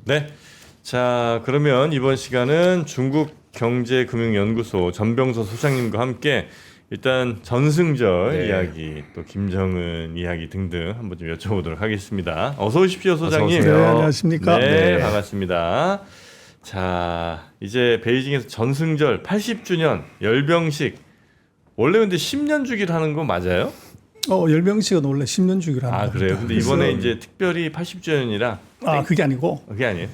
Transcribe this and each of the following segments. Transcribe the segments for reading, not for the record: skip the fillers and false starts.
네. 자, 그러면 이번 시간은 중국경제금융연구소 전병서 소장님과 함께 일단 전승절 이야기, 또 김정은 이야기 등등 한번 좀 여쭤보도록 하겠습니다. 어서 오십시오, 소장님. 네, 안녕하십니까? 네, 반갑습니다. 자, 이제 베이징에서 전승절 80주년 열병식. 원래 근데 10년 주기를 하는 거 맞아요? 열병식은 원래 10년 주기로 하는 겁니다. 그래요? 근데 이번에 이제 특별히 80주년이라 그게 아니고 그게 아니에요?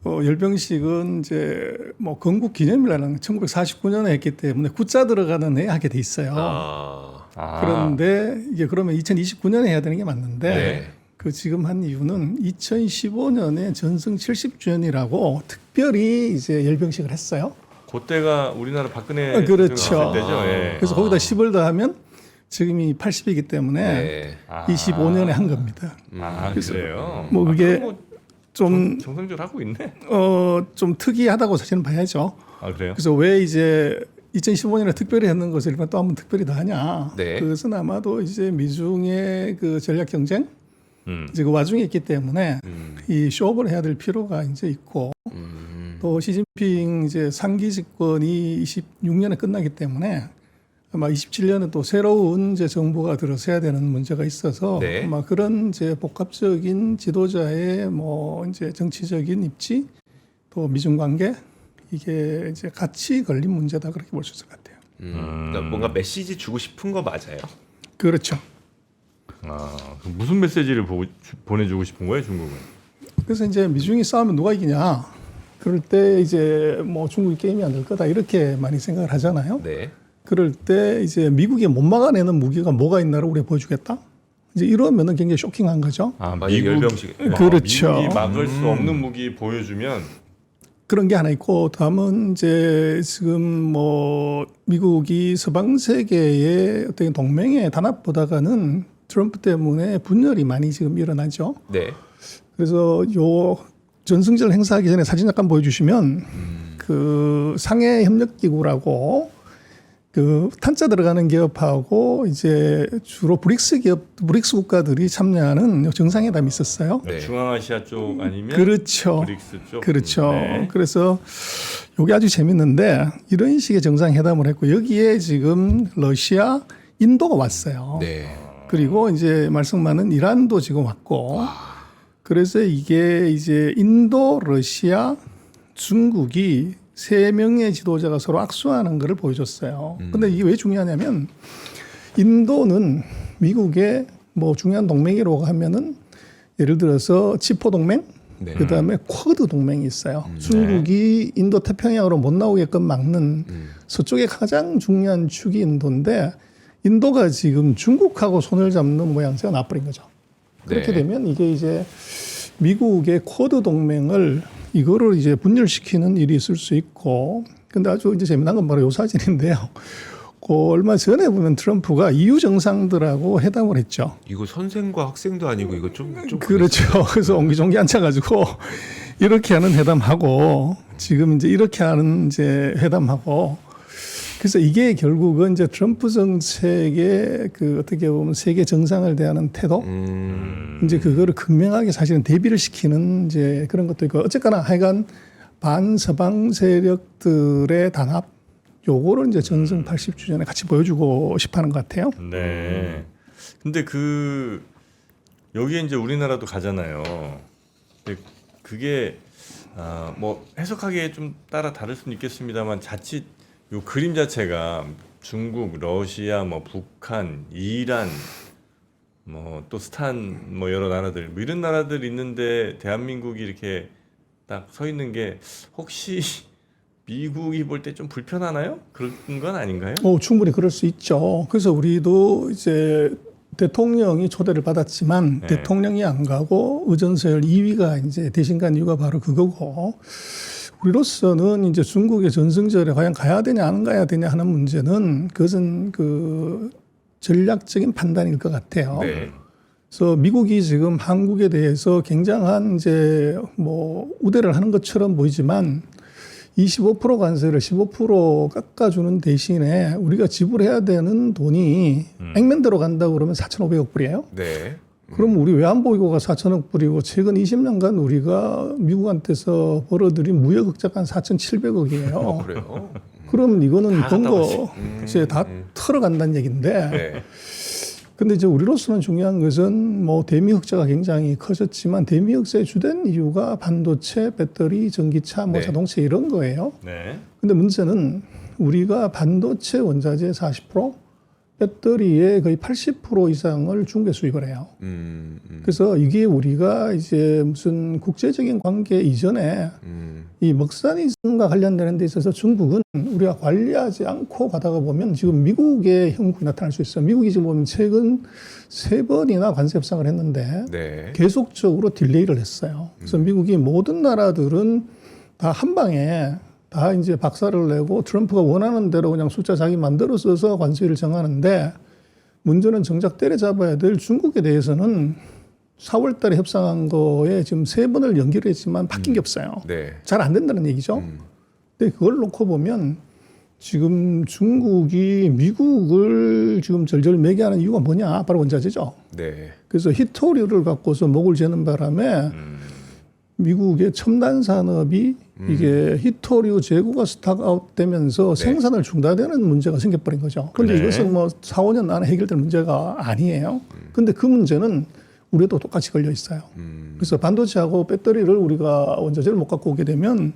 열병식은 이제 뭐 건국 기념일에는 1949년에 했기 때문에 구자 들어가는 해에 하게 돼 있어요. 그런데 이게 그러면 2029년에 해야 되는 게 맞는데 그 지금 한 이유는 2015년에 전승 70주년이라고 특별히 이제 열병식을 했어요. 그때가 우리나라 박근혜 그렇죠. 때죠. 그래서 거기다 10을 더하면 지금이 80이기 때문에 25년에 한 겁니다. 그래요? 뭐 그게 좀 정상적으로 하고 있네. 좀 특이하다고 사실은 봐야죠. 그래요? 그래서 왜 이제 2015년에 특별히 했는 것을 일단 또 한번 특별히 더 하냐. 네. 그것은 아마도 이제 미중의 그 전략 경쟁 이제 그 와중에 있기 때문에 이 쇼업을 해야 될 필요가 이제 있고 또 시진핑 이제 상기 집권이 26년에 끝나기 때문에 아마 27년은 또 새로운 이제 정부가 들어서야 되는 문제가 있어서 아마 그런 이제 복합적인 지도자의 뭐 이제 정치적인 입지 또 미중 관계 이게 이제 같이 걸린 문제다 그렇게 볼 수 있을 것 같아요. 그러니까 뭔가 메시지 주고 싶은 거 맞아요? 그렇죠. 그럼 무슨 메시지를 보내주고 싶은 거예요, 중국은? 그래서 이제 미중이 싸우면 누가 이기냐? 그럴 때 이제 뭐 중국이 게임이 안 될 거다 이렇게 많이 생각을 하잖아요. 네. 그럴 때 이제 미국이 못 막아내는 무기가 뭐가 있나를 우리가 보여주겠다. 이제 이러면은 굉장히 쇼킹한 거죠. 열병식. 그렇죠. 미국이 막을 수 없는 무기 보여주면 그런 게 하나 있고 다음은 이제 지금 뭐 미국이 서방 세계의 어떤 동맹의 단합보다가는 트럼프 때문에 분열이 많이 지금 일어나죠. 네. 그래서 요 전승절 행사하기 전에 사진 잠깐 보여주시면 그 상해 협력기구라고 그 탄자 들어가는 기업하고 이제 주로 브릭스 국가들이 참여하는 정상회담이 있었어요. 중앙아시아 쪽 아니면 그렇죠. 브릭스 쪽. 그렇죠. 그래서 이게 아주 재밌는데 이런 식의 정상회담을 했고 여기에 지금 러시아, 인도가 왔어요. 네. 그리고 이제 말씀 많은 이란도 지금 왔고 그래서 이게 이제 인도, 러시아, 중국이 세 명의 지도자가 서로 악수하는 것을 보여줬어요. 근데 이게 왜 중요하냐면 인도는 미국의 뭐 중요한 동맹이라고 하면은 예를 들어서 치포 동맹, 그다음에 쿼드 동맹이 있어요. 중국이 인도 태평양으로 못 나오게끔 막는 서쪽의 가장 중요한 축이 인도인데 인도가 지금 중국하고 손을 잡는 모양새가 나버린 거죠. 그렇게 되면 이게 이제 미국의 쿼드 동맹을 이거를 이제 분열시키는 일이 있을 수 있고, 근데 아주 이제 재미난 건 바로 요 사진인데요. 그 얼마 전에 보면 트럼프가 EU 정상들하고 회담을 했죠. 이거 선생과 학생도 아니고 이거 좀 그렇죠. 그래서 옹기종기 앉아가지고 이렇게 하는 회담하고 지금 이제 이렇게 하는 이제 회담하고 그래서 이게 결국은 이제 트럼프 정책의 그 어떻게 보면 세계 정상을 대하는 태도 이제 그거를 극명하게 사실은 대비를 시키는 이제 그런 것도 있고 어쨌거나 하여간 반서방 세력들의 단합 요거를 이제 전승 80주년에 같이 보여주고 싶어하는 것 같아요. 네. 근데 여기에 이제 우리나라도 가잖아요. 근데 그게 뭐 해석하기에 좀 따라 다를 수는 있겠습니다만 자칫 요 그림 자체가 중국, 러시아, 뭐 북한, 이란, 뭐 또 스탄, 뭐 여러 나라들, 뭐 이런 나라들 있는데 대한민국이 이렇게 딱 서 있는 게 혹시 미국이 볼 때 좀 불편하나요? 그런 건 아닌가요? 충분히 그럴 수 있죠. 그래서 우리도 이제 대통령이 초대를 받았지만 대통령이 안 가고 의전서열 2위가 이제 대신 간 이유가 바로 그거고. 우리로서는 이제 중국의 전승절에 과연 가야 되냐 안 가야 되냐 하는 문제는 그것은 그 전략적인 판단일 것 같아요. 그래서 미국이 지금 한국에 대해서 굉장한 이제 뭐 우대를 하는 것처럼 보이지만 25% 관세를 15% 깎아주는 대신에 우리가 지불해야 되는 돈이 액면대로 간다고 그러면 4,500억 불이에요. 그럼 우리 외환보유고가 4천억 불이고 최근 20년간 우리가 미국한테서 벌어들인 무역 흑자가 한 4,700억이에요. 그래요. 그럼 이거는 다 본거 이제 다 털어간다는 얘기인데. 네. 근데 이제 우리로서는 중요한 것은 뭐 대미 흑자가 굉장히 커졌지만 대미 흑자의 주된 이유가 반도체, 배터리, 전기차, 뭐 네. 자동차 이런 거예요. 네. 근데 문제는 우리가 반도체 원자재 40%, 배터리의 거의 80% 이상을 중국에 수입을 해요. 그래서 이게 우리가 이제 무슨 국제적인 관계 이전에 이 먹사니즘과 관련되는 데 있어서 중국은 우리가 관리하지 않고 가다가 보면 지금 미국의 형국이 나타날 수 있어요. 미국이 지금 보면 최근 3번이나 관세 협상을 했는데 네. 계속적으로 딜레이를 했어요. 그래서 미국이 모든 나라들은 다 한 방에 다 이제 박살을 내고 트럼프가 원하는 대로 그냥 숫자 자기 만들어 써서 관세를 정하는데 문제는 정작 때려잡아야 될 중국에 대해서는 4월 달에 협상한 거에 지금 3번을 연기를 했지만 바뀐 게 없어요. 네. 잘 안 된다는 얘기죠. 근데 그걸 놓고 보면 지금 중국이 미국을 지금 절절 매개하는 이유가 뭐냐? 바로 원자재죠. 네. 그래서 히토류를 갖고서 목을 재는 바람에 미국의 첨단 산업이 이게 히토류 재고가 스탁아웃 되면서 생산을 중단되는 문제가 생겨버린 거죠. 그런데 네. 이것은 뭐 4, 5년 안에 해결될 문제가 아니에요. 근데 그 문제는 우리도 똑같이 걸려 있어요. 그래서 반도체하고 배터리를 우리가 원자재를 못 갖고 오게 되면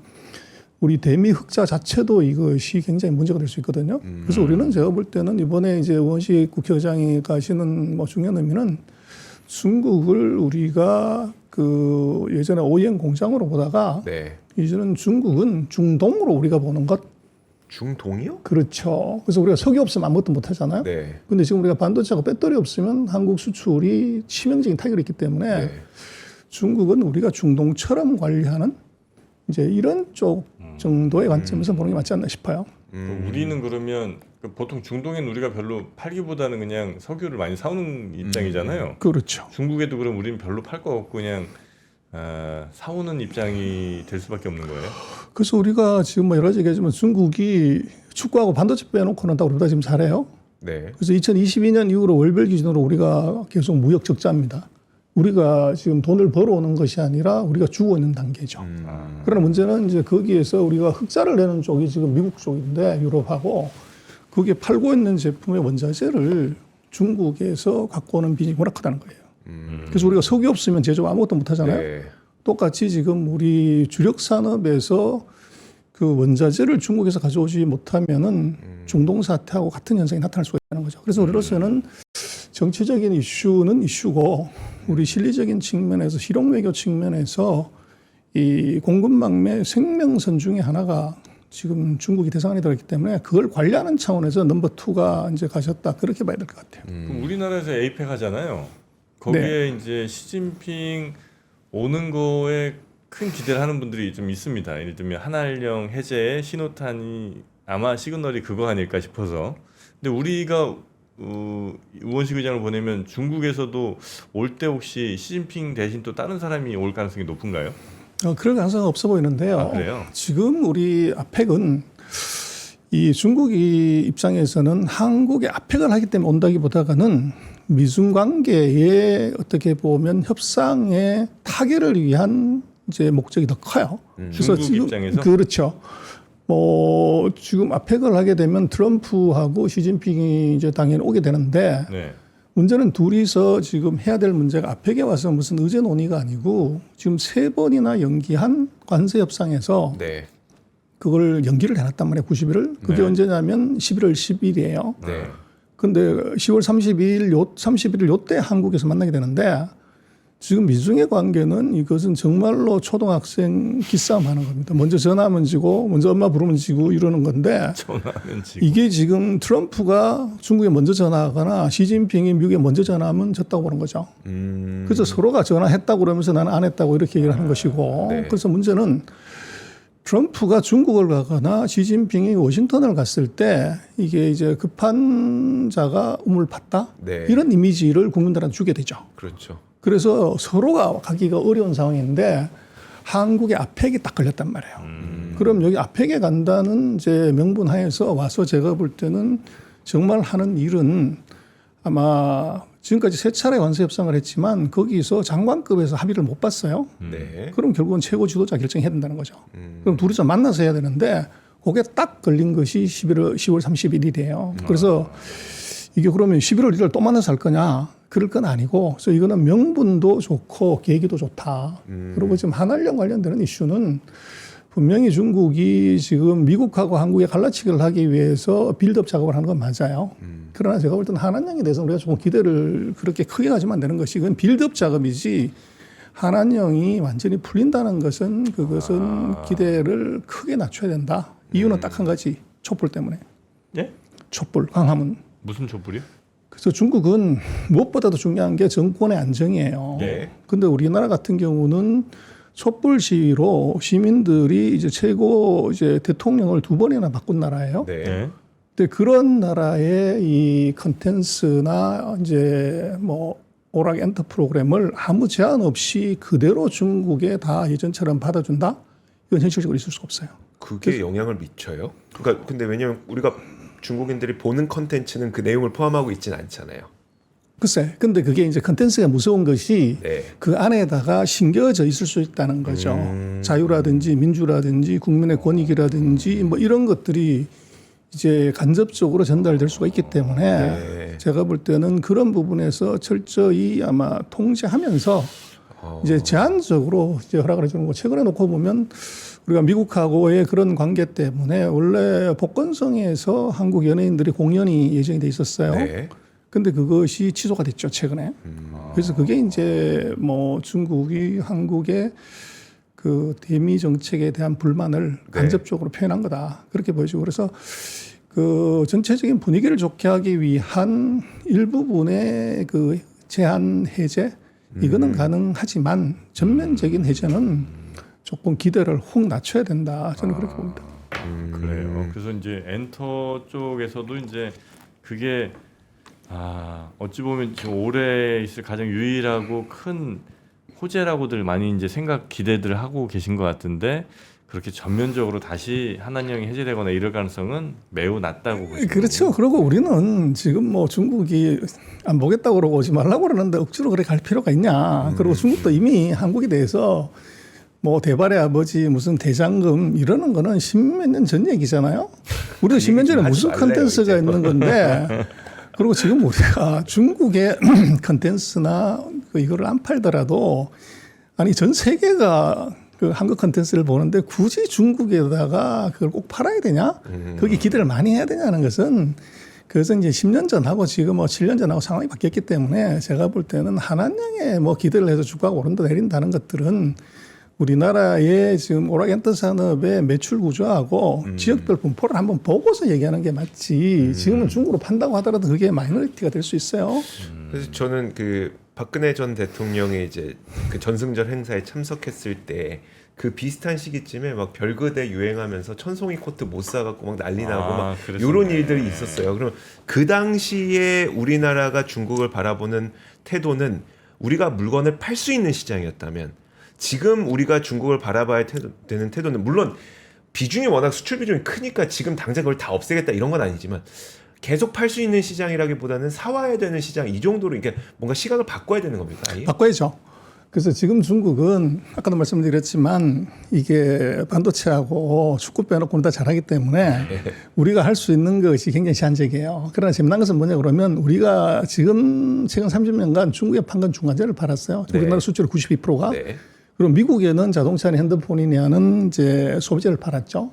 우리 대미 흑자 자체도 이것이 굉장히 문제가 될 수 있거든요. 그래서 우리는 제가 볼 때는 이번에 이제 원식 국회의장이 가시는 뭐 중요한 의미는 중국을 우리가 그 예전에 OEM 공장으로 보다가 네. 이제는 중국은 중동으로 우리가 보는 것. 중동이요? 그렇죠. 그래서 우리가 석유 없으면 아무것도 못 하잖아요. 네. 근데 지금 우리가 반도체하고 배터리 없으면 한국 수출이 치명적인 타격이 있기 때문에 네. 중국은 우리가 중동처럼 관리하는 이제 이런 쪽 정도의 관점에서 보는 게 맞지 않나 싶어요. 우리는 그러면 보통 중동엔 우리가 별로 팔기보다는 그냥 석유를 많이 사오는 입장이잖아요. 그렇죠. 중국에도 그럼 우리는 별로 팔 거 없고 그냥 사오는 입장이 될 수밖에 없는 거예요. 그래서 우리가 지금 뭐 여러 가지 얘기하지만 중국이 축구하고 반도체 빼놓고는 다 우리보다 지금 잘해요. 네. 그래서 2022년 이후로 월별 기준으로 우리가 계속 무역 적자입니다. 우리가 지금 돈을 벌어오는 것이 아니라 우리가 주고 있는 단계죠. 그러나 문제는 이제 거기에서 우리가 흑자를 내는 쪽이 지금 미국 쪽인데 유럽하고 그게 팔고 있는 제품의 원자재를 중국에서 갖고 오는 빚이 워낙 크다는 거예요. 그래서 우리가 석유 없으면 제조업 아무것도 못 하잖아요. 네. 똑같이 지금 우리 주력 산업에서 그 원자재를 중국에서 가져오지 못하면은 중동 사태하고 같은 현상이 나타날 수가 있다는 거죠. 그래서 우리로서는 정치적인 이슈는 이슈고 우리 실리적인 측면에서 실용 외교 측면에서 이 공급망의 생명선 중에 하나가 지금 중국이 대상이 되었기 때문에 그걸 관리하는 차원에서 넘버 2가 이제 가셨다 그렇게 봐야 될 것 같아요. 그럼 우리나라에서 에이펙 하잖아요. 거기에 이제 시진핑 오는 거에 큰 기대를 하는 분들이 좀 있습니다. 예를 들면 한한령 해제의 신호탄이 아마 시그널이 그거 아닐까 싶어서. 근데 우리가 우원식 의장을 보내면 중국에서도 올 때 혹시 시진핑 대신 또 다른 사람이 올 가능성이 높은가요? 그럴 가능성은 없어 보이는데요. 아, 그래요? 지금 우리 아펙은 이 중국이 입장에서는 한국에 아펙을 하기 때문에 온다기보다는 미중 관계에 어떻게 보면 협상의 타결을 위한 이제 목적이 더 커요. 중국 지금 입장에서? 그렇죠. 뭐 지금 아펙을 하게 되면 트럼프하고 시진핑이 이제 당연히 오게 되는데 네. 문제는 둘이서 지금 해야 될 문제가 아펙에 와서 무슨 의제 논의가 아니고 지금 3번이나 연기한 관세 협상에서 네. 그걸 연기를 해놨단 말이에요. 90일을. 그게 네. 언제냐면 11월 10일이에요. 네. 근데 10월 31일 요때 한국에서 만나게 되는데 지금 미중의 관계는 이것은 정말로 초등학생 기싸움 하는 겁니다. 먼저 전화하면 지고 먼저 엄마 부르면 지고 이러는 건데 전화하면 지금 이게 지금 트럼프가 중국에 먼저 전화하거나 시진핑이 미국에 먼저 전화하면 졌다고 보는 거죠. 그래서 서로가 전화했다고 그러면서 나는 안 했다고 이렇게 얘기를 하는 것이고 네. 그래서 문제는 트럼프가 중국을 가거나 시진핑이 워싱턴을 갔을 때 이게 이제 급한 자가 우물 팠다 네. 이런 이미지를 국민들한테 주게 되죠. 그렇죠. 그래서 서로가 가기가 어려운 상황인데 한국의 아펙이 딱 걸렸단 말이에요. 그럼 여기 아펙에 간다는 이제 명분 하에서 와서 제가 볼 때는 정말 하는 일은 아마 지금까지 세 차례 관세 협상을 했지만 거기서 장관급에서 합의를 못 봤어요. 네. 그럼 결국은 최고 지도자 결정해야 된다는 거죠. 그럼 둘이서 만나서 해야 되는데 그게 딱 걸린 것이 10월 31일이에요. 그래서 이게 그러면 11월 1일 또 만나서 할 거냐? 그럴 건 아니고, 그래서 이거는 명분도 좋고 계기도 좋다. 그리고 지금 한한령 관련되는 이슈는 분명히 중국이 지금 미국하고 한국의 갈라치기를 하기 위해서 빌드업 작업을 하는 건 맞아요. 그러나 제가 볼 때는 한한령에 대해서 우리가 조금 기대를 그렇게 크게 가지면 안 되는 것이 그건 빌드업 작업이지 한한령이 완전히 풀린다는 것은 그것은 기대를 크게 낮춰야 된다. 이유는 딱 한 가지. 촛불 때문에. 예? 촛불, 광화문. 무슨 촛불이요? 그래서 중국은 무엇보다도 중요한 게 정권의 안정이에요. 네. 근데 우리나라 같은 경우는 촛불 시위로 시민들이 이제 최고 이제 대통령을 2번이나 바꾼 나라예요. 네. 네. 근데 그런 나라의 이 컨텐츠나 이제 뭐 오락 엔터 프로그램을 아무 제한 없이 그대로 중국에 다 예전처럼 받아준다? 이건 현실적으로 있을 수가 없어요. 그게 영향을 미쳐요? 그러니까 근데 왜냐면 우리가 중국인들이 보는 컨텐츠는 그 내용을 포함하고 있지는 않잖아요. 글쎄, 근데 그게 이제 컨텐츠가 무서운 것이 네. 그 안에다가 심겨져 있을 수 있다는 거죠. 자유라든지 민주라든지 국민의 권익이라든지 뭐 이런 것들이 이제 간접적으로 전달될 수가 있기 때문에 네. 제가 볼 때는 그런 부분에서 철저히 아마 통제하면서 이제 제한적으로 이제 허락을 해주는 거. 최근에 놓고 보면 우리가 미국하고의 그런 관계 때문에 원래 복건성에서 한국 연예인들이 공연이 예정이 돼 있었어요. 네. 근데 그것이 취소가 됐죠, 최근에. 그래서 그게 이제 뭐 중국이 한국의 그 대미 정책에 대한 불만을 간접적으로 표현한 거다. 그렇게 보여지고 그래서 그 전체적인 분위기를 좋게 하기 위한 일부분의 그 제한 해제 이거는 가능하지만 전면적인 해제는 조금 기대를 혹 낮춰야 된다. 저는 그렇게 봅니다. 그래요. 그래서 이제 엔터 쪽에서도 이제 그게 어찌 보면 지금 올해 있을 가장 유일하고 큰 호재라고들 많이 이제 기대들 하고 계신 것 같은데 그렇게 전면적으로 다시 한한령이 해제되거나 이럴 가능성은 매우 낮다고 보시죠. 그렇죠. 그리고 우리는 지금 뭐 중국이 안 보겠다고 그러고 오지 말라고 그러는데 억지로 그래 갈 필요가 있냐. 그리고 중국도 이미 한국에 대해서 뭐 대발의 아버지 무슨 대장금 이러는 거는 십몇 년 전 얘기잖아요. 우리도 십몇 년 전에 무슨 컨텐츠가 있는 건데 그리고 지금 우리가 중국의 컨텐츠나 이거를 안 팔더라도 아니 전 세계가 그 한국 컨텐츠를 보는데 굳이 중국에다가 그걸 꼭 팔아야 되냐? 거기 기대를 많이 해야 되냐는 것은 그것은 이제 10년 전하고 지금 뭐 7년 전하고 상황이 바뀌었기 때문에 제가 볼 때는 한한령에 뭐 기대를 해서 주가가 오른다 내린다는 것들은 우리나라의 지금 오락엔터 산업의 매출 구조하고 지역별 분포를 한번 보고서 얘기하는 게 맞지. 지금은 중국으로 판다고 하더라도 그게 마이너리티가 될 수 있어요. 그래서 저는 그 박근혜 전 대통령이 이제 그 전승절 행사에 참석했을 때 그 비슷한 시기쯤에 막 별그대 유행하면서 천송이 코트 못 사갖고 막 난리 나고 막 이런 일들이 있었어요. 그럼 그 당시에 우리나라가 중국을 바라보는 태도는 우리가 물건을 팔 수 있는 시장이었다면 지금 우리가 중국을 바라봐야 되는 태도는 물론 비중이 워낙 수출 비중이 크니까 지금 당장 그걸 다 없애겠다 이런 건 아니지만 계속 팔 수 있는 시장이라기보다는 사와야 되는 시장 이 정도로 이게 뭔가 시각을 바꿔야 되는 겁니까? 아예? 바꿔야죠. 그래서 지금 중국은 아까도 말씀드렸지만 이게 반도체하고 축구 빼놓고는 다 잘하기 때문에 우리가 할 수 있는 것이 굉장히 제한적이에요. 그러나 재미난 것은 뭐냐 그러면 우리가 지금 최근 30년간 중국에 판 건 중간재를 팔았어요. 우리나라 수출의 92%가. 네. 그리고 미국에는 자동차나 핸드폰이냐는 이제 소비재를 팔았죠.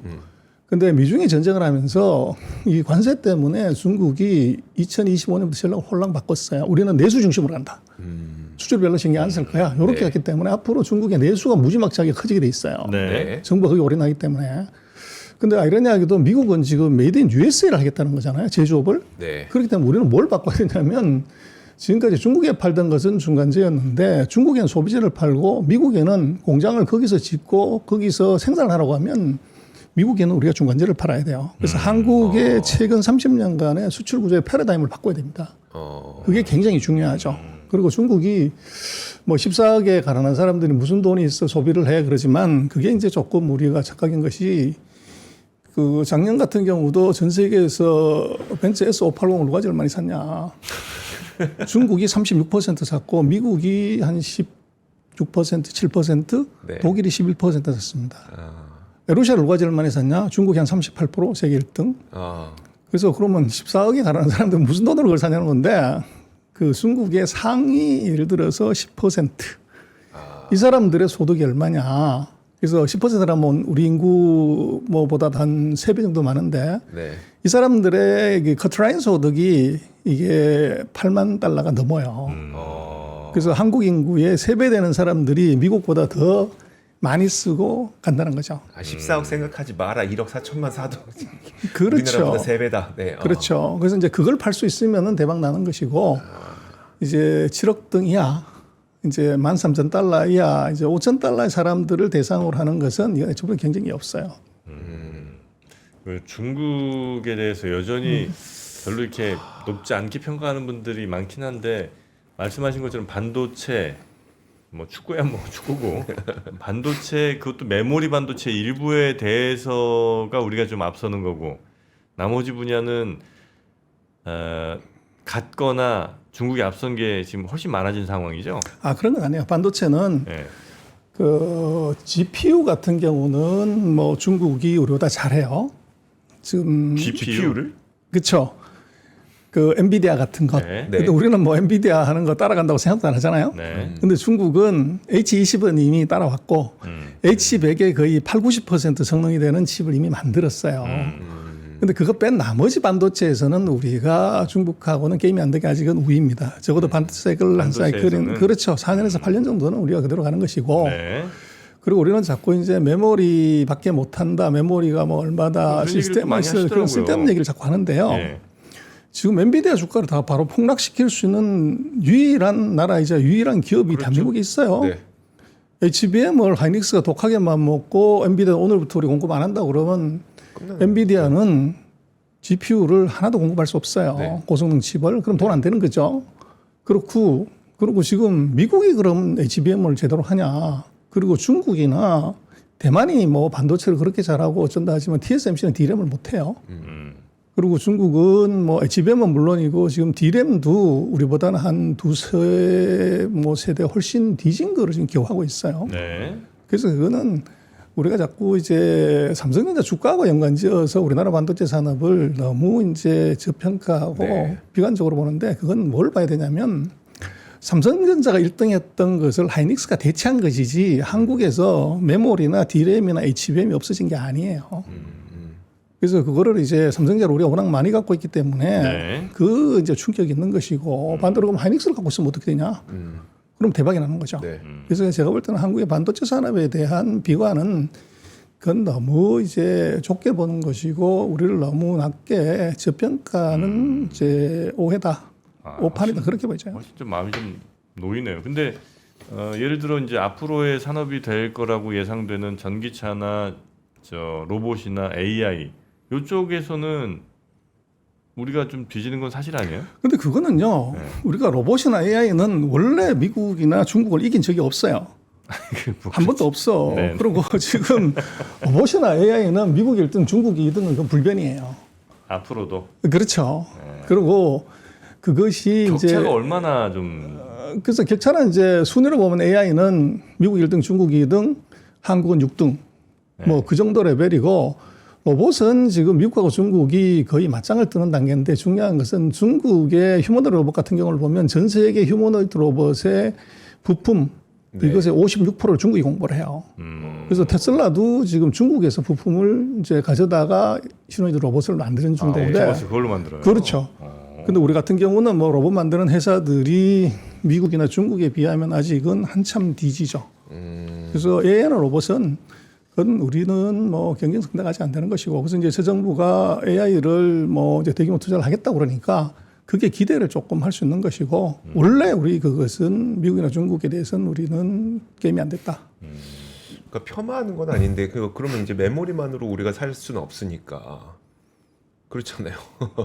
근데 미중이 전쟁을 하면서 이 관세 때문에 중국이 2025년부터 전략을 홀랑 바꿨어요. 우리는 내수 중심으로 간다. 수출 별로 신경 안 쓸 거야. 이렇게 했기 때문에 앞으로 중국의 내수가 무지막지하게 커지게 돼 있어요. 네. 정부가 거기 올인하기 때문에. 근데 아이러니하게도 미국은 지금 메이드 인 USA를 하겠다는 거잖아요. 제조업을. 네. 그렇기 때문에 우리는 뭘 바꿔야 되냐면 지금까지 중국에 팔던 것은 중간재였는데 중국에는 소비재를 팔고 미국에는 공장을 거기서 짓고 거기서 생산을 하라고 하면 미국에는 우리가 중간재를 팔아야 돼요. 그래서 한국의 최근 30년간의 수출 구조의 패러다임을 바꿔야 됩니다. 그게 굉장히 중요하죠. 그리고 중국이 뭐 14억에 가난한 사람들이 무슨 돈이 있어 소비를 해 그러지만 그게 이제 조금 우리가 착각인 것이 그 작년 같은 경우도 전 세계에서 벤츠 S580을 누가 제일 많이 샀냐. 중국이 36% 샀고 미국이 한 16%, 7%, 네. 독일이 11% 샀습니다. 아, 러시아를 누가 제일 많이 샀냐? 중국이 한 38%, 세계 1등. 아, 그래서 그러면 14억이 가라는 사람들은 무슨 돈으로 그걸 사냐는 건데 그 중국의 상위 예를 들어서 10%. 이 사람들의 소득이 얼마냐? 그래서 10%라면 우리 인구 뭐보다 한 3배 정도 많은데 네. 이 사람들의 커트라인 소득이 이게 8만 달러가 넘어요. 그래서 한국 인구의 3배 되는 사람들이 미국보다 더 많이 쓰고 간다는 거죠. 14억 생각하지 마라. 1억 4천만 사도 그렇죠. 우리나라보다 3배다. 네. 그렇죠. 그래서 이제 그걸 팔 수 있으면 대박 나는 것이고 이제 7억 등 이하 이제 13,000달러 이하 이제 5,000달러의 사람들을 대상으로 하는 것은 이건 저번에 경쟁이 없어요. 그 중국에 대해서 여전히 별로 이렇게 높지 않게 평가하는 분들이 많긴 한데 말씀하신 것처럼 반도체 뭐 축구야 뭐 축구고 반도체 그것도 메모리 반도체 일부에 대해서가 우리가 좀 앞서는 거고 나머지 분야는 같거나 중국이 앞선 게 지금 훨씬 많아진 상황이죠. 아 그런 건 아니에요. 반도체는 네. 그 GPU 같은 경우는 뭐 중국이 우리보다 잘해요. 지금 GPU를? 그렇죠. 그 엔비디아 같은 것. 네. 근데 우리는 뭐 엔비디아 하는 거 따라간다고 생각도 안 하잖아요. 네. 근데 중국은 H20은 이미 따라왔고 H100의 거의 80~90% 성능이 되는 칩을 이미 만들었어요. 근데 그거 뺀 나머지 반도체에서는 우리가 중국하고는 게임이 안 되게 아직은 우위입니다. 적어도 반도체를 한 사이클은 그렇죠. 4년에서 8년 정도는 우리가 그대로 가는 것이고 네. 그리고 우리는 자꾸 이제 메모리밖에 못한다. 메모리가 뭐 얼마다 그런 얘기를 좀 많이 시스템에서 그런 하시더라고요. 쓸데없는 얘기를 자꾸 하는데요. 네. 지금 엔비디아 주가를 다 바로 폭락시킬 수 있는 유일한 나라이자 유일한 기업이 대한민국에 있어요. 네. HBM을 하이닉스가 독하게만 먹고 엔비디아 오늘부터 우리 공급 안 한다고 그러면 엔비디아는 GPU를 하나도 공급할 수 없어요. 네. 고성능 칩을. 그럼 돈 안 되는 거죠. 그리고 지금 미국이 그럼 HBM을 제대로 하냐. 그리고 중국이나 대만이 뭐 반도체를 그렇게 잘하고 어쩐다 하지만 TSMC는 D램을 못 해요. 그리고 중국은 뭐 HBM은 물론이고 지금 D램도 우리보다는 한 두세 뭐 세대 훨씬 뒤진 거를 지금 기억하고 있어요. 네. 그래서 그거는 우리가 자꾸 이제 삼성전자 주가하고 연관지어서 우리나라 반도체 산업을 너무 이제 저평가하고 네. 비관적으로 보는데 그건 뭘 봐야 되냐면 삼성전자가 1등했던 것을 하이닉스가 대체한 것이지 한국에서 메모리나 D램이나 HBM이 없어진 게 아니에요. 그래서 그거를 이제 삼성전자를 우리가 워낙 많이 갖고 있기 때문에 네. 그 이제 충격이 있는 것이고 반대로 그럼 하이닉스를 갖고 있으면 어떻게 되냐? 그럼 대박이 나는 거죠. 네. 그래서 제가 볼 때는 한국의 반도체 산업에 대한 비관은 그건 너무 이제 좁게 보는 것이고 우리를 너무 낮게 저평가하는 이제 오해다, 오판이다 그렇게 보이죠. 훨씬 좀 마음이 좀 놓이네요. 근데 예를 들어 이제 앞으로의 산업이 될 거라고 예상되는 전기차나 로봇이나 AI 이쪽에서는 우리가 좀 뒤지는 건 사실 아니에요? 근데 그거는요, 우리가 로봇이나 AI는 원래 미국이나 중국을 이긴 적이 없어요. 한 번도 없어. 네. 그리고 지금 로봇이나 AI는 미국이 1등, 중국이 2등은 그건 불변이에요. 앞으로도 그렇죠. 그리고 그것이 격차가 이제 얼마나 좀 그래서 격차는 이제 순위로 보면 AI는 미국 1등, 중국 2등, 한국은 6등. 뭐 그 정도 레벨이고 로봇은 지금 미국하고 중국이 거의 맞짱을 뜨는 단계인데 중요한 것은 중국의 휴머노이드 로봇 같은 경우를 보면 전 세계 휴머노이드 로봇의 부품 이것의 56%를 중국이 공부를 해요. 그래서 테슬라도 지금 중국에서 부품을 이제 가져다가 휴머노이드 로봇을 만드는 중인데 그걸로 만들어요. 그렇죠. 근데 우리 같은 경우는 뭐 로봇 만드는 회사들이 미국이나 중국에 비하면 아직은 한참 뒤지죠. 그래서 AI나 로봇은 그건 우리는 뭐 경쟁 상대가 안 되는 것이고 그래서 이제 새 정부가 AI를 뭐 이제 대규모 투자를 하겠다고 그러니까 그게 기대를 조금 할 수 있는 것이고 원래 우리 그것은 미국이나 중국에 대해서는 우리는 게임이 안 됐다. 그러니까 폄하하는 건 아닌데 그러면 이제 메모리만으로 우리가 살 수는 없으니까 그렇잖아요.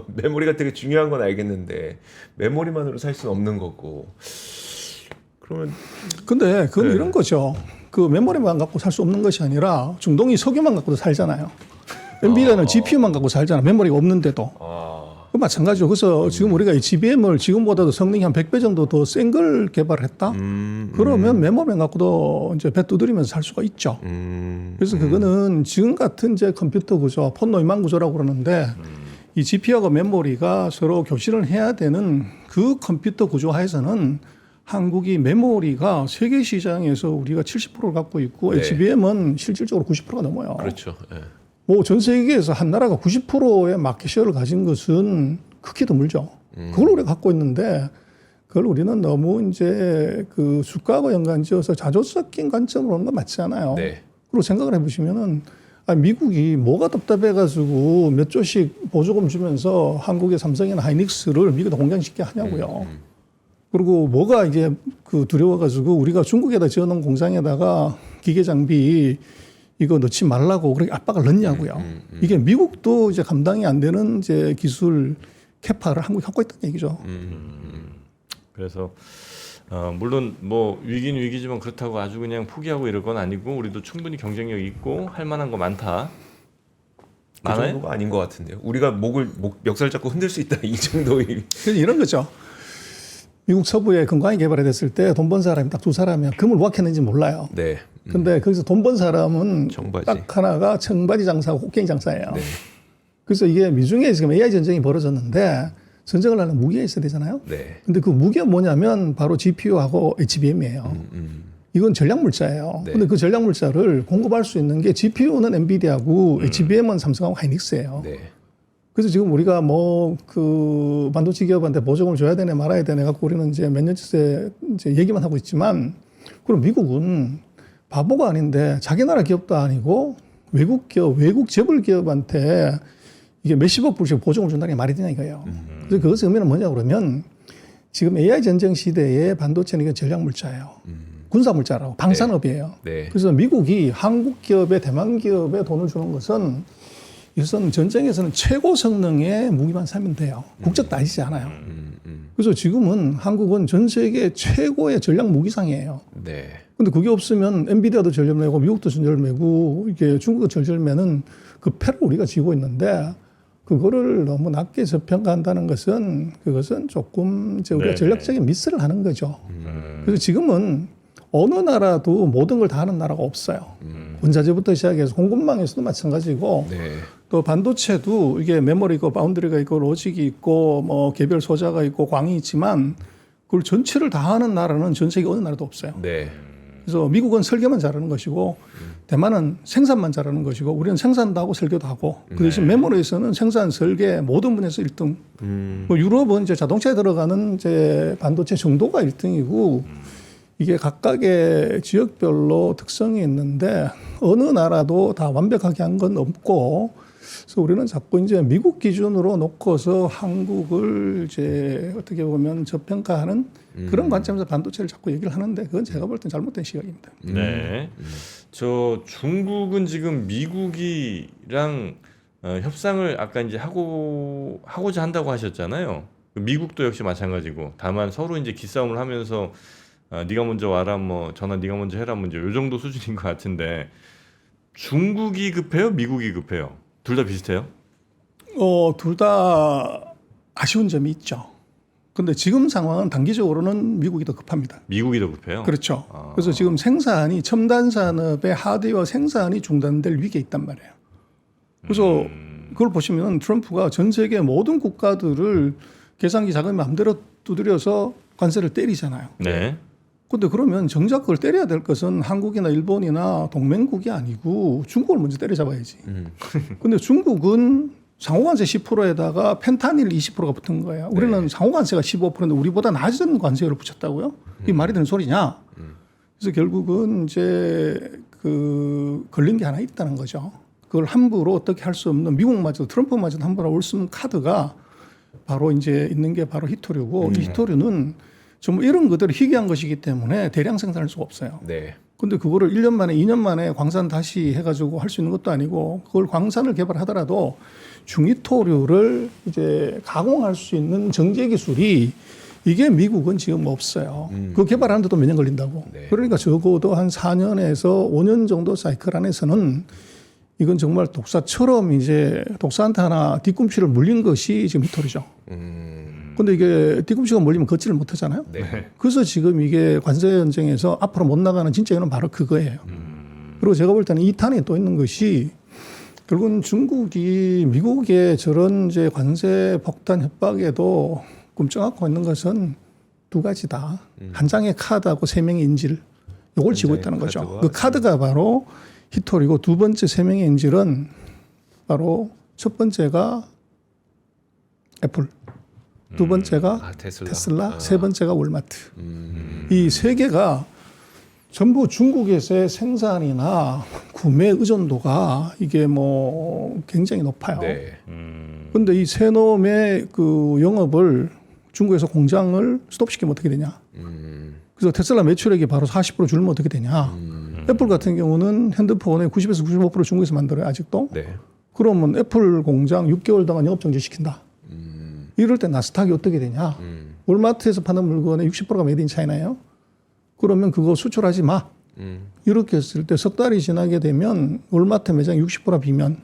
메모리가 되게 중요한 건 알겠는데 메모리만으로 살 수는 없는 거고 그러면 근데 그건 네. 이런 거죠. 그 메모리만 갖고 살 수 없는 것이 아니라 중동이 석유만 갖고도 살잖아요. 엔비디아는 GPU만 갖고 살잖아. 메모리가 없는데도. 그 마찬가지죠. 그래서 지금 우리가 HBM을 지금보다도 성능이 한 100배 정도 더 센 걸 개발했다. 그러면 메모리만 갖고도 이제 배 두드리면서 살 수가 있죠. 그래서 그거는 지금 같은 이제 컴퓨터 구조, 폰노이만 구조라고 그러는데 이 GPU하고 메모리가 서로 교신을 해야 되는 그 컴퓨터 구조 하에서는 한국이 메모리가 세계 시장에서 우리가 70%를 갖고 있고 네. HBM은 실질적으로 90%가 넘어요. 그렇죠. 예. 뭐 전 세계에서 한 나라가 90%의 마켓쉐어를 가진 것은 극히 드물죠. 그걸 우리가 갖고 있는데 그걸 우리는 너무 이제 그 주가하고 연관지어서 자주 섞인 관점으로 오는 건 맞지 않아요. 네. 그리고 생각을 해보시면은 미국이 뭐가 답답해가지고 몇 조씩 보조금 주면서 한국의 삼성이나 하이닉스를 미국에다 공장짓게 하냐고요. 그리고 뭐가 이게 그 두려워가지고 우리가 중국에다 지어놓은 공장에다가 기계 장비 이거 넣지 말라고 그렇게 압박을 넣냐고요. 이게 미국도 이제 감당이 안 되는 이제 기술 캐파를 한국이 갖고 있다는 얘기죠. 그래서 물론 뭐 위기는 위기지만 그렇다고 아주 그냥 포기하고 이럴 건 아니고 우리도 충분히 경쟁력 있고 할 만한 거 많다. 그 많아요? 정도가 아닌 것 같은데요. 우리가 멱살 잡고 흔들 수 있다 이 정도의. 그래서 이런 거죠. 미국 서부에 금광이 개발이 됐을 때 돈 번 사람이 딱 두 사람이야. 금을 누락했는지 몰라요. 네. 근데 거기서 돈 번 사람은 청바지. 딱 하나가 청바지 장사하고 호갱이 장사예요. 네. 그래서 이게 미중에 지금 AI 전쟁이 벌어졌는데 전쟁을 하려면 무기가 있어야 되잖아요. 네. 근데 그 무기가 뭐냐면 바로 GPU하고 HBM이에요. 이건 전략물자예요. 네. 근데 그 전략물자를 공급할 수 있는 게 GPU는 엔비디아고 HBM은 삼성하고 하이닉스예요. 네. 그래서 지금 우리가 뭐 그 반도체 기업한테 보조금을 줘야 되네 말아야 되네 갖고 우리는 이제 몇 년째 이제 얘기만 하고 있지만 그럼 미국은 바보가 아닌데 자기 나라 기업도 아니고 외국 기업, 외국 재벌 기업한테 이게 몇십억 불씩 보조금을 준다는 게 말이 되냐 이거예요. 그래서 그것의 의미는 뭐냐 그러면 지금 AI 전쟁 시대에 반도체는 이게 전략물자예요. 군사물자라고 방산업이에요. 네. 그래서 미국이 한국 기업에 대만 기업에 돈을 주는 것은 이것은 전쟁에서는 최고 성능의 무기만 사면 돼요. 국적 따지지 않아요. 그래서 지금은 한국은 전 세계 최고의 전략 무기상이에요. 네. 근데 그게 없으면 엔비디아도 절절매고 미국도 절절매고 이게 중국도 절절매는 그 패를 우리가 쥐고 있는데 그거를 너무 낮게 저평가한다는 것은 그것은 조금 이제 우리가 네. 전략적인 미스를 하는 거죠. 그래서 지금은 어느 나라도 모든 걸 다 하는 나라가 없어요. 원자재부터 시작해서 공급망에서도 마찬가지고 네. 또 반도체도 이게 메모리 있고 바운드리가 있고 로직이 있고 뭐 개별 소자가 있고 광이 있지만 그걸 전체를 다 하는 나라는 전 세계 어느 나라도 없어요. 네. 그래서 미국은 설계만 잘하는 것이고 대만은 생산만 잘하는 것이고 우리는 생산도 하고 설계도 하고 그 대신 메모리에서는 생산 설계 모든 분야에서 1등. 뭐 유럽은 이제 자동차에 들어가는 이제 반도체 정도가 1등이고 이게 각각의 지역별로 특성이 있는데 어느 나라도 다 완벽하게 한 건 없고 그래서 우리는 자꾸 이제 미국 기준으로 놓고서 한국을 이제 어떻게 보면 저평가하는 그런 관점에서 반도체를 자꾸 얘기를 하는데 그건 제가 볼 땐 잘못된 시각입니다. 네. 저 중국은 지금 미국이랑 협상을 아까 이제 하고자 한다고 하셨잖아요. 미국도 역시 마찬가지고 다만 서로 이제 기싸움을 하면서 네가 먼저 와라 뭐 전화 네가 먼저 해라 문제 요 정도 수준인 것 같은데 중국이 급해요? 미국이 급해요? 둘 다 비슷해요? 둘 다 아쉬운 점이 있죠. 근데 지금 상황은 단기적으로는 미국이 더 급합니다. 미국이 더 급해요? 그렇죠. 그래서 지금 생산이 첨단 산업의 하드웨어 생산이 중단될 위기에 있단 말이에요. 그래서 그걸 보시면 트럼프가 전 세계 모든 국가들을 계산기 자금이 마음대로 두드려서 관세를 때리잖아요. 네. 근데 그러면 정작 그걸 때려야 될 것은 한국이나 일본이나 동맹국이 아니고 중국을 먼저 때려잡아야지. 근데 중국은 상호관세 10%에다가 펜타닐 20%가 붙은 거예요. 우리는 상호관세가 15%인데 우리보다 낮은 관세율을 붙였다고요? 이게 말이 되는 소리냐? 그래서 결국은 이제 그 걸린 게 하나 있다는 거죠. 그걸 함부로 어떻게 할 수 없는 미국마저도 트럼프마저도 함부로 올 수 없는 카드가 바로 이제 있는 게 바로 히토류고 이 히토류는 정말 이런 것들을 희귀한 것이기 때문에 대량 생산할 수가 없어요. 네. 근데 그거를 1년 만에 2년 만에 광산 다시 해가지고 할 수 있는 것도 아니고 그걸 광산을 개발하더라도 중히토류를 이제 가공할 수 있는 정제 기술이 이게 미국은 지금 없어요. 그 개발하는데도 몇 년 걸린다고. 네. 그러니까 적어도 한 4년에서 5년 정도 사이클 안에서는 이건 정말 독사처럼 이제 독사한테 하나 뒤꿈치를 물린 것이 지금 히토리죠. 근데 이게 뒤꿈치가 물리면 걷지를 못하잖아요. 네. 그래서 지금 이게 관세 전쟁에서 앞으로 못 나가는 진짜 이유는 바로 그거예요. 그리고 제가 볼 때는 2탄이 또 있는 것이 결국은 중국이 미국의 저런 이제 관세 폭탄 협박에도 꿈쩍하고 있는 것은 두 가지다. 한 장의 카드하고 세 명의 인질. 이걸 쥐고 있다는 거죠. 카드와 그 카드가 바로 히토리고 두 번째 세 명의 인질은 바로 첫 번째가 애플, 두 번째가 테슬라, 세 번째가 월마트. 이 세 개가 전부 중국에서의 생산이나 구매 의존도가 이게 뭐 굉장히 높아요. 네. 근데 이 세 놈의 그 영업을 중국에서 공장을 스톱시키면 어떻게 되냐. 그래서 테슬라 매출액이 바로 40% 줄면 어떻게 되냐. 애플 같은 경우는 핸드폰의 90에서 95% 중국에서 만들어요, 아직도. 네. 그러면 애플 공장 6개월 동안 영업 정지 시킨다. 이럴 때 나스닥이 어떻게 되냐. 월마트에서 파는 물건의 60%가 메이드 인 차이나예요. 그러면 그거 수출하지 마. 이렇게 했을 때 석 달이 지나게 되면 월마트 매장 60%가 비면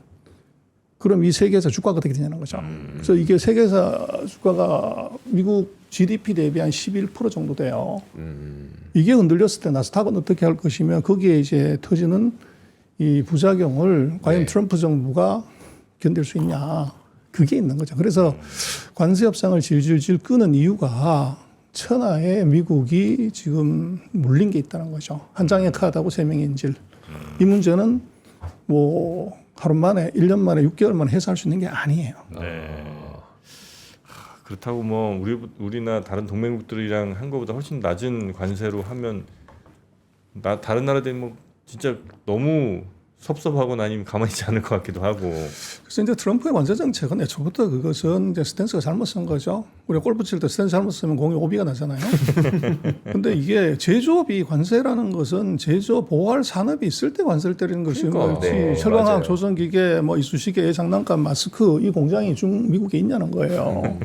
그럼 이 세계에서 주가가 어떻게 되냐는 거죠. 그래서 이게 세계에서 주가가 미국 GDP 대비 한 11% 정도 돼요. 이게 흔들렸을 때 나스닥은 어떻게 할 것이며 거기에 이제 터지는 이 부작용을 과연 네. 트럼프 정부가 견딜 수 있냐. 그게 있는 거죠. 그래서 관세 협상을 질질질 끄는 이유가 천하에 미국이 지금 물린 게 있다는 거죠. 한 장의 카드하고 세 명의 인질. 이 문제는 뭐 하루 만에 1년 만에 6개월 만에 해소할 수 있는 게 아니에요. 네. 그렇다고 뭐 우리나 다른 동맹국들이랑 한 것보다 훨씬 낮은 관세로 하면 다른 나라들이 뭐 진짜 너무 섭섭하거나 아니면 가만히 있지 않을 것 같기도 하고. 그래서 이제 트럼프의 관세 정책은 애초부터 그것은 이제 스탠스가 잘못 쓴 거죠. 우리가 골프 칠 때 스탠스 잘못 쓰면 공이 오비가 나잖아요. 근데 이게 제조업이 관세라는 것은 제조업 보호할 산업이 있을 때 관세를 때리는 것이지. 그러니까, 네, 철강학, 맞아요. 조선기계, 뭐 이쑤시개, 장난감, 마스크 이 공장이 미국에 있냐는 거예요.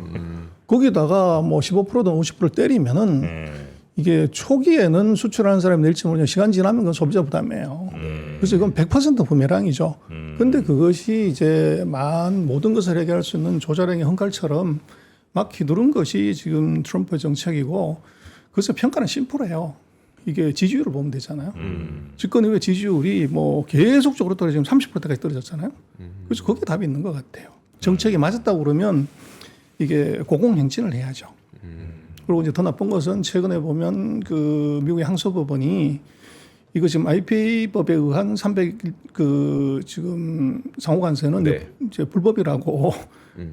거기다가 뭐 15%든 50% 때리면은 이게 초기에는 수출하는 사람이 낼지 모르지만 시간 지나면 그건 소비자 부담이에요. 그래서 이건 100% 부메랑이죠. 근데 그것이 이제 모든 것을 해결할 수 있는 조자령의 헝칼처럼 막 휘두른 것이 지금 트럼프의 정책이고 그래서 평가는 심플해요. 이게 지지율을 보면 되잖아요. 집권 이후에 지지율이 뭐 계속적으로 떨어지면 30%까지 떨어졌잖아요. 그래서 거기에 답이 있는 것 같아요. 정책이 맞았다고 그러면 이게 고공행진을 해야죠. 그리고 이제 더 나쁜 것은 최근에 보면 그 미국의 항소법원이 이거 지금 IPA법에 의한 300 그 지금 상호관세는 네. 이제 불법이라고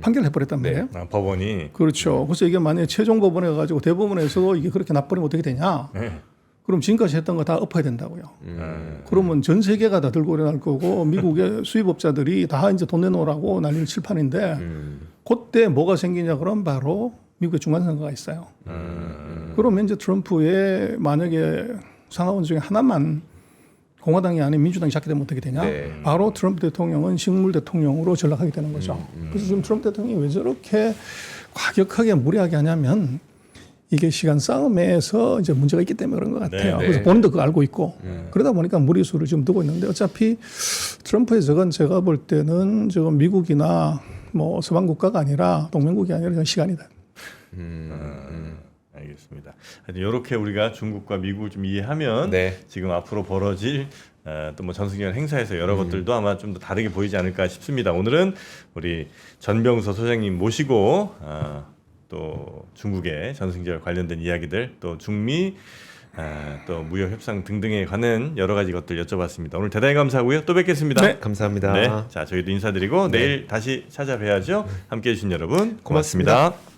판결해 버렸단 말이에요. 법원이. 그렇죠. 그래서 이게 만약에 최종 법원에 가지고 대법원에서도 이게 그렇게 납부하면 어떻게 되냐? 네. 그럼 지금까지 했던 거 다 엎어야 된다고요. 그러면 전 세계가 다 들고 일어날 거고 미국의 수입업자들이 다 이제 돈 내놓으라고 난리를 칠 판인데 그때 뭐가 생기냐 그러면 바로 미국의 중간선거가 있어요. 그러면 이제 트럼프의 만약에 상하원 중에 하나만 공화당이 아닌 민주당이 잡게 되면 어떻게 되냐? 네. 바로 트럼프 대통령은 식물 대통령으로 전락하게 되는 거죠. 그래서 지금 트럼프 대통령이 왜 저렇게 과격하게 무리하게 하냐면 이게 시간 싸움에서 이제 문제가 있기 때문에 그런 것 같아요. 네, 네. 그래서 본인도 그거 알고 있고 그러다 보니까 무리수를 지금 두고 있는데 어차피 트럼프의 저건 제가 볼 때는 지금 미국이나 뭐 서방 국가가 아니라 동맹국이 아니라 그냥 시간이다. 알겠습니다. 하여튼 이렇게 우리가 중국과 미국을 좀 이해하면 네. 지금 앞으로 벌어질 또 뭐 전승기간 행사에서 여러 것들도 아마 좀 더 다르게 보이지 않을까 싶습니다. 오늘은 우리 전병서 소장님 모시고 또 중국의 전승절 관련된 이야기들 또 중미 또 무역 협상 등등에 관한 여러 가지 것들 여쭤봤습니다. 오늘 대단히 감사하고요. 또 뵙겠습니다. 네. 감사합니다. 네. 자, 저희도 인사드리고 내일 다시 찾아뵈야죠. 함께해 주신 여러분 고맙습니다. 고맙습니다.